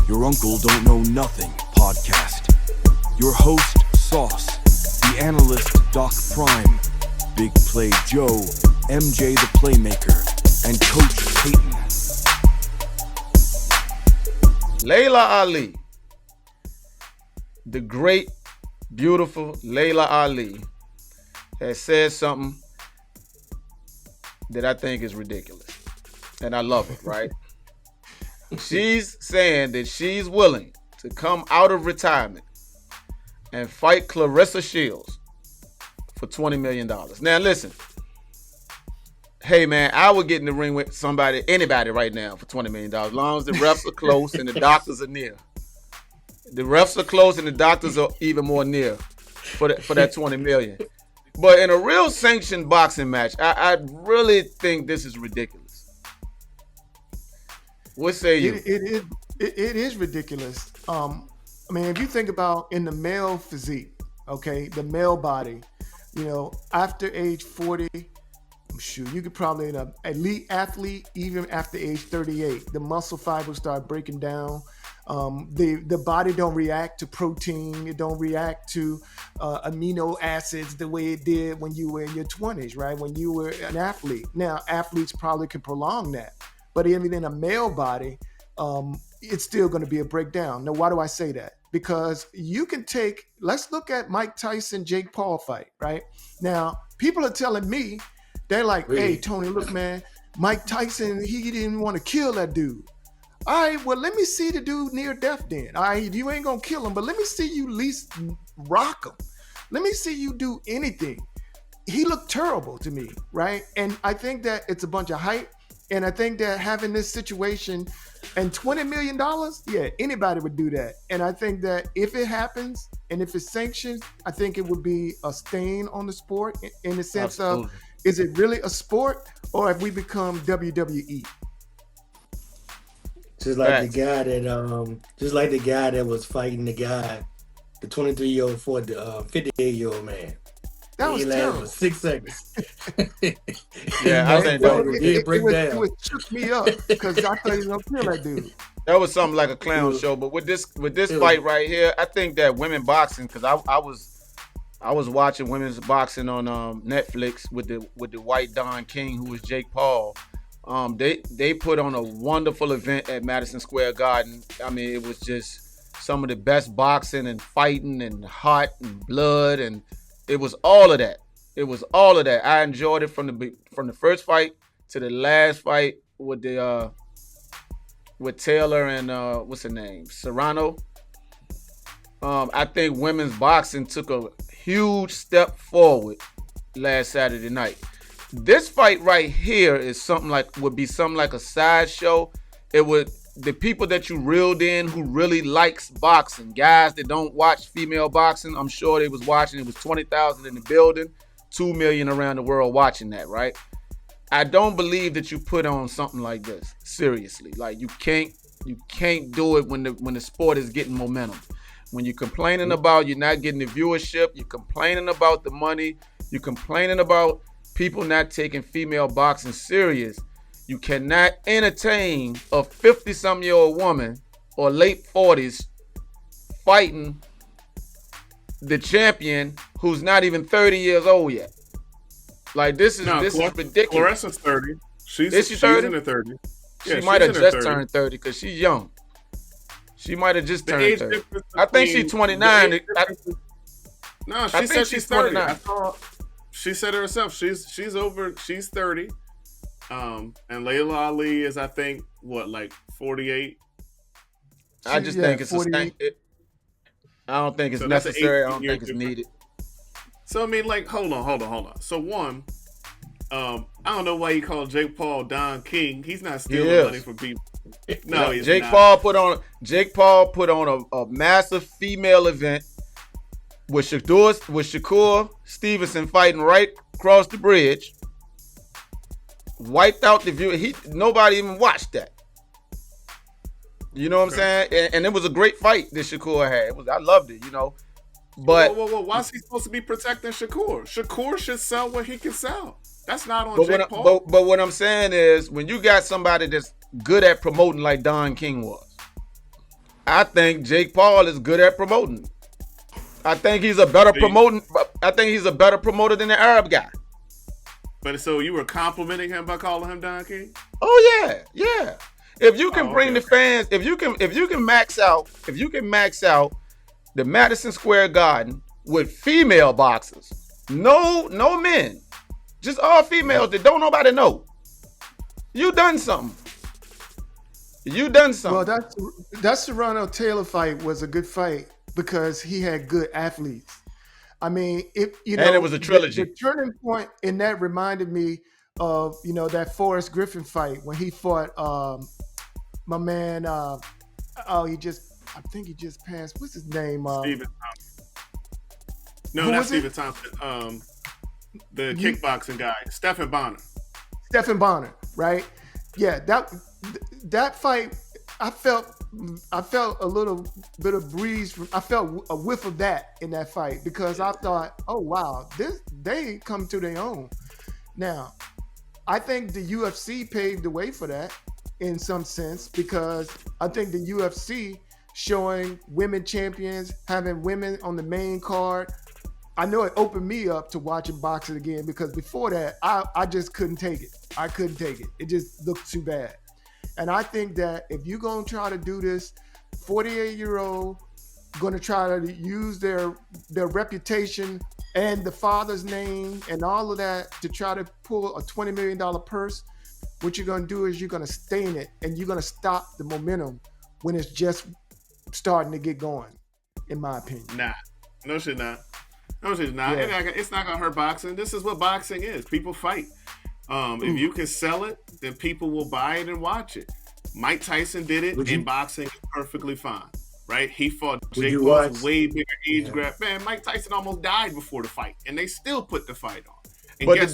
Your Uncle Don't Know Nothing podcast. Your host, Sauce, the analyst, Doc Prime, Big Play Joe, MJ the Playmaker, and Coach Peyton. Laila Ali, the great, beautiful Laila Ali, has said something that I think is ridiculous. And I love it, right? She's saying that she's willing to come out of retirement and fight Claressa Shields for $20 million. Now, listen. Hey, man, I would get in the ring with anybody right now for $20 million, as long as the refs are close and the doctors are near. The refs are close and the doctors are even more near for that $20 million. But in a real sanctioned boxing match, I really think this is ridiculous. What say you? It is ridiculous. I mean, if you think about in the male physique, okay, the male body, after age 40, shoot, you could probably an elite athlete, even after age 38, the muscle fibers start breaking down. The body don't react to protein. It don't react to amino acids the way it did when you were in your 20s, right? When you were an athlete. Now, athletes probably can prolong that. But even in a male body, it's still going to be a breakdown. Now, why do I say that? Because you can let's look at Mike Tyson, Jake Paul fight, right? Now, people are telling me, they're like, hey, Tony, look, man, Mike Tyson, he didn't want to kill that dude. All right, well, let me see the dude near death then. All right, you ain't going to kill him, but let me see you at least rock him. Let me see you do anything. He looked terrible to me, right? And I think that it's a bunch of hype. And I think that having this situation and $20 million, yeah, anybody would do that. And I think that if it happens and if it's sanctioned, I think it would be a stain on the sport in the sense of, is it really a sport or have we become WWE? Just like the guy that was fighting the 23-year-old for the 58-year-old man. That was terrible. For 6 seconds. Yeah, I think that was it shook me up because I thought he was gonna kill that dude. That was something like a clown show. But with this fight right here, I think that women boxing, because I was watching women's boxing on Netflix with the white Don King, who was Jake Paul. They put on a wonderful event at Madison Square Garden. I mean, it was just some of the best boxing and fighting and heart and blood, and it was all of that. I enjoyed it from the first fight to the last fight with Taylor and what's her name, Serrano. I think women's boxing took a huge step forward last Saturday night. This fight right here would be something like a sideshow. The people that you reeled in who really likes boxing, guys that don't watch female boxing, I'm sure they was watching. It was 20,000 in the building, 2 million around the world watching that, right? I don't believe that you put on something like this, seriously. Like you can't do it when the sport is getting momentum. When you're complaining about you're not getting the viewership, you're complaining about the money, you're complaining about people not taking female boxing serious. You cannot entertain a 50-some-year-old woman or late 40s fighting the champion who's not even 30 years old yet. Like, this is ridiculous. Claressa's 30. She's 30? In her 30s. Yeah, she might have just turned 30 because she's young. She might have just turned 30. I think she's 29. No, she said she's 30. She said it herself. She's over. She's 30. And Laila Ali is, I think, like 48. I just think it's I don't think it's necessary. I don't think it's needed. So I mean, like, hold on. So one, I don't know why you call Jake Paul Don King. He's not stealing money from people. No, he's Jake not. Paul put on a massive female event with Shakur Stevenson fighting right across the bridge. Wiped out the view. Nobody even watched that. You know what I'm saying? And it was a great fight that Shakur had. I loved it, But whoa, why is he supposed to be protecting Shakur? Shakur should sell what he can sell. That's not on Jake Paul. But what I'm saying is, when you got somebody that's good at promoting like Don King was, I think Jake Paul is good at promoting. I think he's a better promoter than the Arab guy. But so you were complimenting him by calling him Don King? Oh yeah. If you can bring the fans, if you can max out the Madison Square Garden with female boxers, no men, just all females that don't nobody know. You done something. Well, that Serrano Taylor fight was a good fight because he had good athletes. I mean, and it was a trilogy. The turning point in that reminded me of that Forrest Griffin fight when he fought my man. I think he just passed. What's his name? Stephen Thompson. No, not Stephen Thompson. The kickboxing guy, Stephen Bonner. Stephen Bonner, right? Yeah, that fight, I felt a little bit of breeze. I felt a whiff of that in that fight because I thought, oh wow, they come to their own. Now, I think the UFC paved the way for that in some sense because I think the UFC showing women champions, having women on the main card, I know it opened me up to watching boxing again because before that, I just couldn't take it. I couldn't take it. It just looked too bad. And I think that if you're going to try to do this, 48-year-old going to try to use their reputation and the father's name and all of that to try to pull a $20 million purse, what you're going to do is you're going to stain it and you're going to stop the momentum when it's just starting to get going, in my opinion. Nah. No, she's not. Yeah. It's not going to hurt boxing. This is what boxing is. People fight. If you can sell it, then people will buy it and watch it. Mike Tyson did it in boxing perfectly fine, right? He fought Jake Paul's way bigger age grab. Man, Mike Tyson almost died before the fight, and they still put the fight on. And but the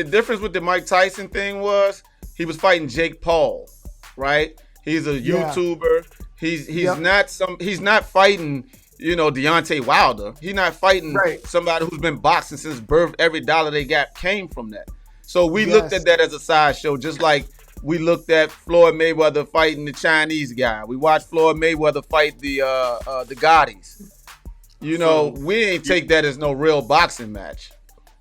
difference with the Mike Tyson thing was he was fighting Jake Paul, right? He's a YouTuber. He's not fighting Deontay Wilder. He's not fighting somebody who's been boxing since birth. Every dollar they got came from that. So we looked at that as a sideshow, just like we looked at Floyd Mayweather fighting the Chinese guy. We watched Floyd Mayweather fight the Gaudis. We ain't take that as no real boxing match.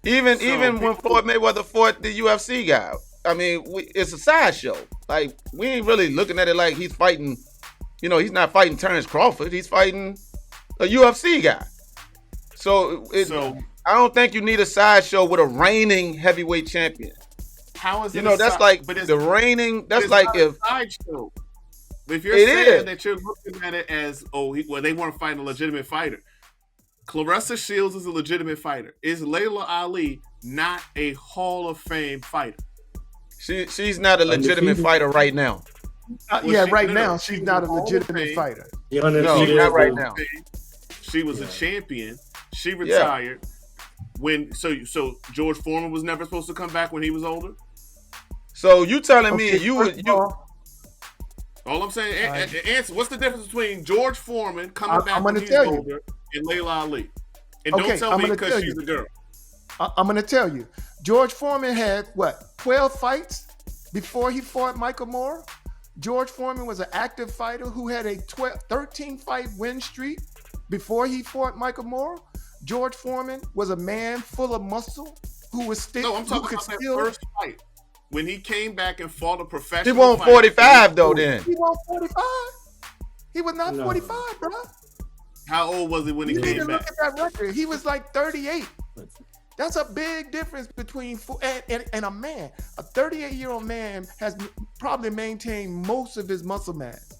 Even when Floyd Mayweather fought the UFC guy, I mean, it's a sideshow. Like, we ain't really looking at it like he's fighting. He's not fighting Terrence Crawford. He's fighting a UFC guy. So I don't think you need a sideshow with a reigning heavyweight champion. How is it? That's like the reigning. That's like if sideshow. If you're saying that you're looking at it as they weren't fighting a legitimate fighter. Claressa Shields is a legitimate fighter. Is Laila Ali not a Hall of Fame fighter? She's not a legitimate fighter right now. Right now she's not a legitimate fighter. No, she's not right now. She was a champion. She retired when. So George Foreman was never supposed to come back when he was older. So you telling me you? All I'm saying, answer. What's the difference between George Foreman coming back when he's older and Laila Ali? And don't tell me because she's a girl. I'm going to tell you. George Foreman had 12 fights before he fought Michael Moore. George Foreman was an active fighter who had a 13 fight win streak before he fought Michael Moore. George Foreman was a man full of muscle who was still. No, I'm talking about that first fight when he came back and fought a professional. He won 45 though. Then he won 45. He was not 45, bro. How old was he when he came back? You need to look at that record. He was like 38. That's a big difference between and a man. A 38-year-old man has probably maintained most of his muscle mass.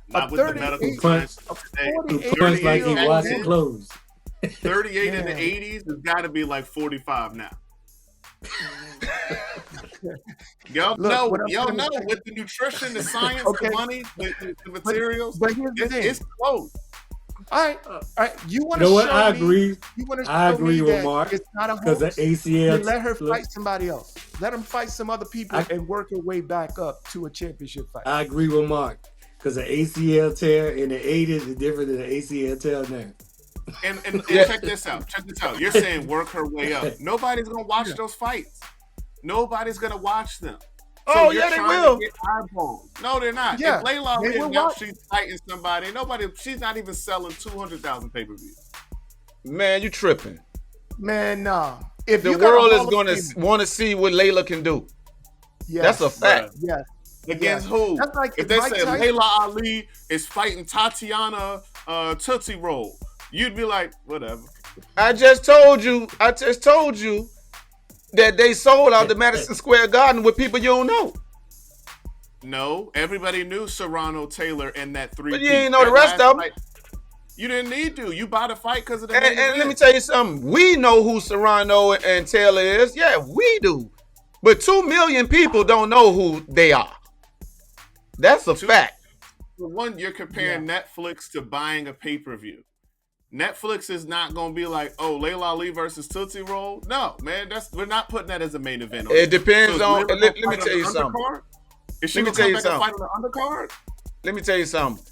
Not with the medical science today. Punch like he washing clothes. 38 in the 80s has got to be like 45 now. Y'all know with the nutrition, the science, the money, the materials, but here's the thing. It's close. All right. You want to show I agree. Me, you want to show I agree me with that Mark it's not a because the hoax. ACL. Then let her fight somebody else. Let him fight some other people and work her way back up to a championship fight. I agree with Mark because the ACL tear in the 80s is different than the ACL tear now. And check this out. You're saying work her way up. Nobody's gonna watch those fights. Nobody's gonna watch them. Oh, you're yeah, they trying will. to get eyeballs. No, they're not. Yeah, If Laila they Ali will announced watch. she's fighting somebody, she's not even selling 200,000 pay-per-views. Man, you tripping. Man, nah. If The you got a world is Hall of going to Famer- want to see what Layla can do. yes, That's a fact. Yes. Against Yeah. who? That's like if if they Mike said Tyson- Laila Ali is fighting Tatiana Tootsie Roll, you'd be like, whatever. I just told you that they sold out the Madison Square Garden with people you don't know. No, everybody knew Serrano Taylor and that three. But you ain't know the rest of them. You didn't need to. You bought a fight because of the And let me tell you something. We know who Serrano and Taylor is. Yeah, we do. But 2 million people don't know who they are. That's a fact. For one, you're comparing Netflix to buying a pay-per-view. Netflix is not going to be like, oh, Laila Ali versus Tootsie Roll. No, man, we're not putting that as a main event. It depends on. Let me fight tell on you the something. undercard? Is she Let me going to tell come you back and something. fight on the undercard? Let me tell you something.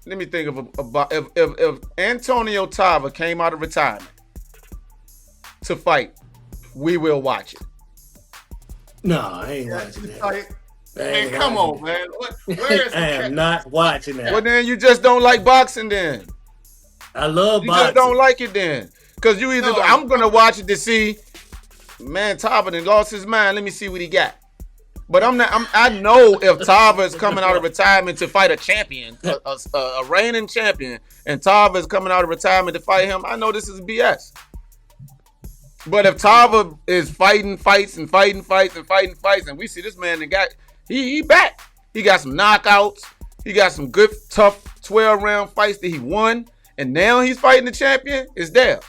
Let me think of if Antonio Tarver came out of retirement to fight, we will watch it. No, I ain't watching that. Like, Man, come on, man. Where is I am the not watching that. Well, then you just don't like boxing. Then I love you boxing. just don't like it. Then because you either No. I'm gonna watch it to see, man, Tarver done lost his mind. Let me see what he got. But I'm not. I know if Tarver is coming out of retirement to fight a champion, a reigning champion, and Tarver is coming out of retirement to fight him, I know this is BS. But if Tarver is fighting fights, and we see this man that got he back. He got some knockouts. He got some good, tough 12-round fights that he won, and now he's fighting the champion. It's there.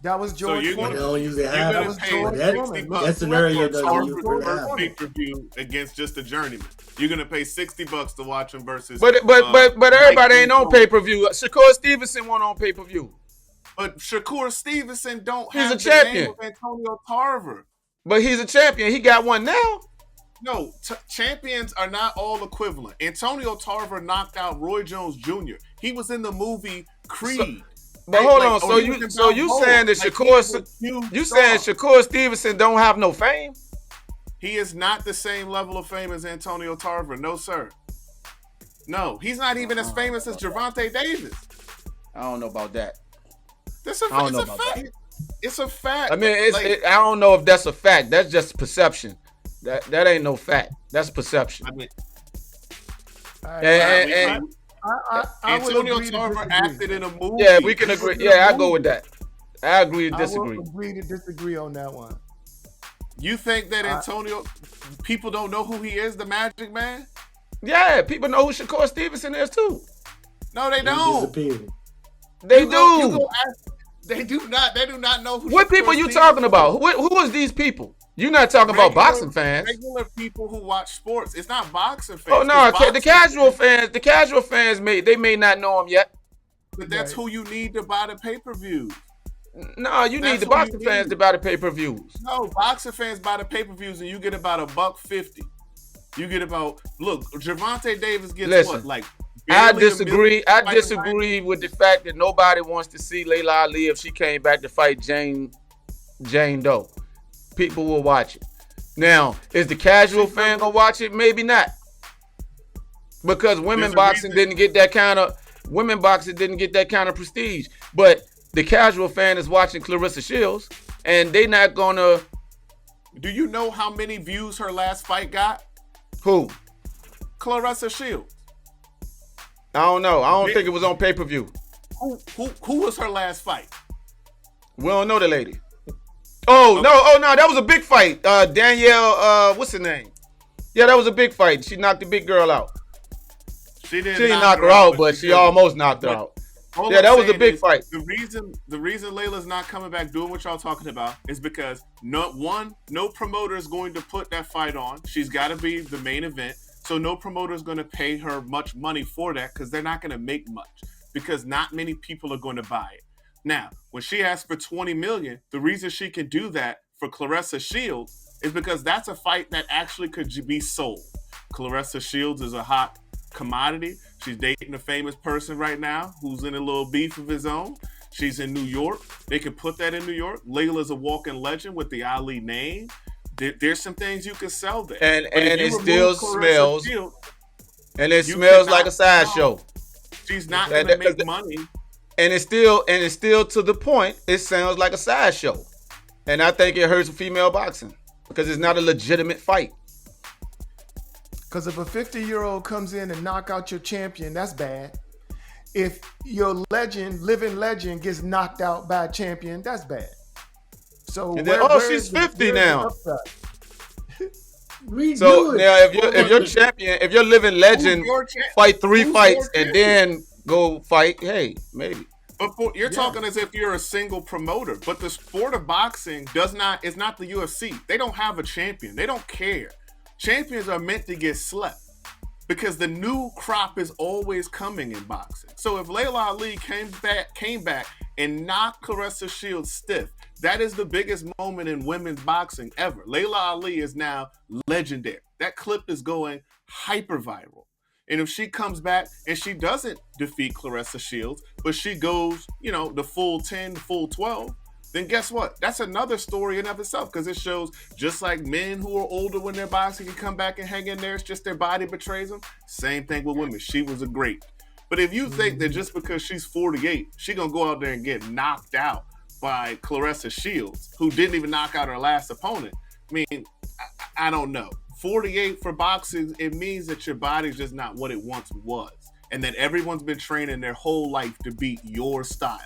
that was George you're Foreman. They don't usually You're have gonna was it. pay George That, Foreman. $60 that scenario for doesn't Tarver usually first happen. pay-per-view against just a journeyman. You're gonna pay $60 to watch him versus. But everybody ain't on pay-per-view. Shakur Stevenson won on pay-per-view. But Shakur Stevenson don't He's have a the champion. name of Antonio Tarver. But he's a champion. He got one now. No, champions are not all equivalent. Antonio Tarver knocked out Roy Jones Jr. He was in the movie Creed. But hold on. So you saying that Shakur Stevenson don't have no fame? He is not the same level of fame as Antonio Tarver. No, sir. No, he's not even as famous as Gervonta Davis. I don't know about that. That's a I don't it's know a about fact. I fact. I mean, Like, I don't know if that's a fact. That's just perception. That ain't no fact. That's perception. I mean, And I would Antonio agree to Tarver disagree. acted in a movie. yeah, we can agree. Yeah, I go with that. I agree to disagree. I will agree to disagree on that one. You think that Antonio, people don't know who he is, the Magic Man? Yeah, people know who Shakur Stevenson is too. No, they He don't. disappeared. They You do. go ask, they do not. They do not know who. What Shakur people you Stevenson talking is. about? Who is these people? You're not talking about boxing fans. Regular people who watch sports. It's not boxing fans. Oh no, It's the casual fans may not know him yet. But that's who you need to buy the pay-per-views. No, you need That's the who boxing you fans need. to buy the pay-per-views. No, boxing fans buy the pay-per-views and you get about $150. You get about Gervonta Davis gets Listen, what, like I barely a disagree. million I fight disagree with the fact that nobody wants to see Laila Ali if she came back to fight Jane Doe. People will watch it. Now, is the casual fan gonna watch it? Maybe not, because women boxing didn't get that kind of prestige. But the casual fan is watching Claressa Shields, and they not gonna. Do you know how many views her last fight got? Who? Claressa Shields. I don't know. I don't think it was on pay-per-view. Who was her last fight? We don't know the lady. Oh no, that was a big fight. Danielle, what's her name? Yeah, that was a big fight. She knocked the big girl out. She didn't knock her out, but she almost knocked her out. All Yeah, I'm that was a saying big is fight. The reason Layla's not coming back doing what y'all talking about is because no promoter is going to put that fight on. She's got to be the main event. So no promoter is going to pay her much money for that because they're not going to make much because not many people are going to buy it. Now, when she asks for $20 million, the reason she can do that for Claressa Shields is because that's a fight that actually could be sold. Claressa Shields is a hot commodity. She's dating a famous person right now who's in a little beef of his own. She's in New York. They can put that in New York. Layla's a walking legend with the Ali name. there's some things you can sell there. And But if and you it remove still Claressa smells, Shields, and it you smells like cannot a sideshow. she's not That- going to that- make money. And it's still to the point. It sounds like a sideshow, and I think it hurts female boxing because it's not a legitimate fight. Because if a 50-year-old comes in and knock out your champion, that's bad. If your living legend, gets knocked out by a champion, that's bad. So And then, she's 50 now. Redo So it. now, if your champion, if your living legend fight 3 Who's fights your and then go fight, hey, maybe. But you're talking as if you're a single promoter. But the sport of boxing is not the UFC. They don't have a champion. They don't care. Champions are meant to get slept because the new crop is always coming in boxing. So if Laila Ali came back and knocked Claressa Shields stiff, that is the biggest moment in women's boxing ever. Laila Ali is now legendary. That clip is going hyper viral. And if she comes back and she doesn't defeat Claressa Shields, but she goes, the full 10, the full 12, then guess what? That's another story in of itself because it shows just like men who are older when they're boxing can come back and hang in there, it's just their body betrays them. Same thing with women. She was a great. But if you think that just because she's 48, she's going to go out there and get knocked out by Claressa Shields, who didn't even knock out her last opponent, I mean, I don't know. 48 for boxing, it means that your body's just not what it once was. And that everyone's been training their whole life to beat your style.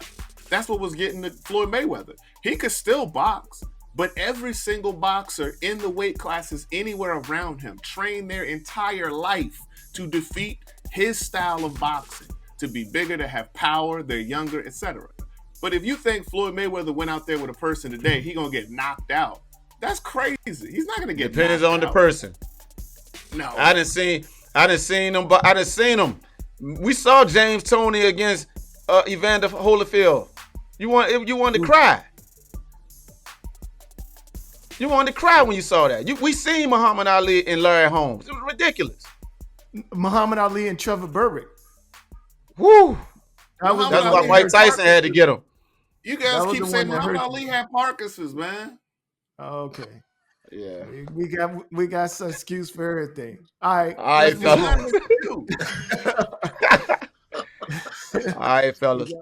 That's what was getting to Floyd Mayweather. He could still box, but every single boxer in the weight classes anywhere around him trained their entire life to defeat his style of boxing, to be bigger, to have power, they're younger, etc. But if you think Floyd Mayweather went out there with a person today, he gonna get knocked out, that's crazy. He's not gonna get Depends knocked on the out. person. No. I done seen them, but I done seen them. We saw James Toney against Evander Holyfield. You wanted to cry. You wanted to cry when you saw that. We seen Muhammad Ali and Larry Holmes. It was ridiculous. Muhammad Ali and Trevor Burbick. Woo. That was That's Muhammad why Ali Mike had Tyson had to get him. You That guys was keep the saying one that Muhammad hurt Ali had Parkinson's, man. Okay. Yeah. We got some excuse for everything. All right. All right, let's move fellas. on. What did I do? All right, fellas.